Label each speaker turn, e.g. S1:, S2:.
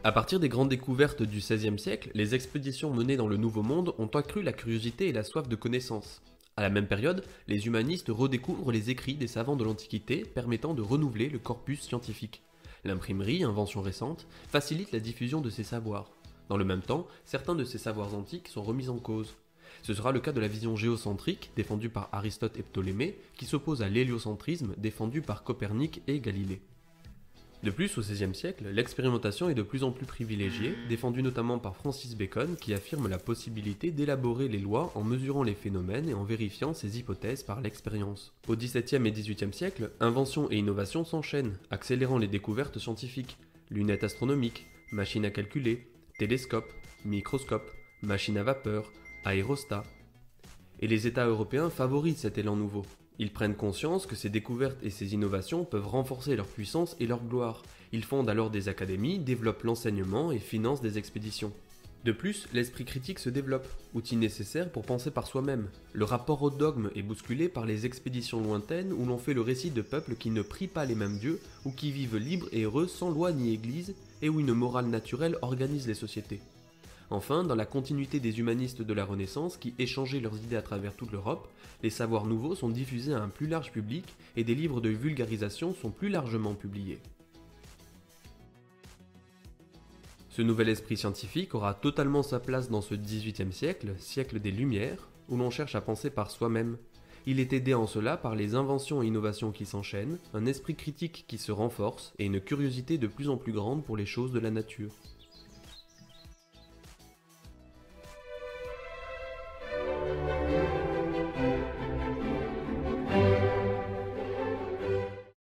S1: À partir des grandes découvertes du XVIe siècle, les expéditions menées dans le Nouveau Monde ont accru la curiosité et la soif de connaissance. À la même période, les humanistes redécouvrent les écrits des savants de l'Antiquité permettant de renouveler le corpus scientifique. L'imprimerie, invention récente, facilite la diffusion de ces savoirs. Dans le même temps, certains de ces savoirs antiques sont remis en cause. Ce sera le cas de la vision géocentrique, défendue par Aristote et Ptolémée, qui s'oppose à l'héliocentrisme, défendu par Copernic et Galilée. De plus, au XVIe siècle, l'expérimentation est de plus en plus privilégiée, défendue notamment par Francis Bacon qui affirme la possibilité d'élaborer les lois en mesurant les phénomènes et en vérifiant ces hypothèses par l'expérience. Au XVIIe et XVIIIe siècle, invention et innovation s'enchaînent, accélérant les découvertes scientifiques. Lunettes astronomiques, machines à calculer, télescopes, microscopes, machines à vapeur, aérostats. Et les États européens favorisent cet élan nouveau. Ils prennent conscience que ces découvertes et ces innovations peuvent renforcer leur puissance et leur gloire. Ils fondent alors des académies, développent l'enseignement et financent des expéditions. De plus, l'esprit critique se développe, outil nécessaire pour penser par soi-même. Le rapport au dogme est bousculé par les expéditions lointaines où l'on fait le récit de peuples qui ne prient pas les mêmes dieux ou qui vivent libres et heureux sans loi ni église et où une morale naturelle organise les sociétés. Enfin, dans la continuité des humanistes de la Renaissance qui échangeaient leurs idées à travers toute l'Europe, les savoirs nouveaux sont diffusés à un plus large public et des livres de vulgarisation sont plus largement publiés. Ce nouvel esprit scientifique aura totalement sa place dans ce XVIIIe siècle, siècle des Lumières, où l'on cherche à penser par soi-même. Il est aidé en cela par les inventions et innovations qui s'enchaînent, un esprit critique qui se renforce et une curiosité de plus en plus grande pour les choses de la nature.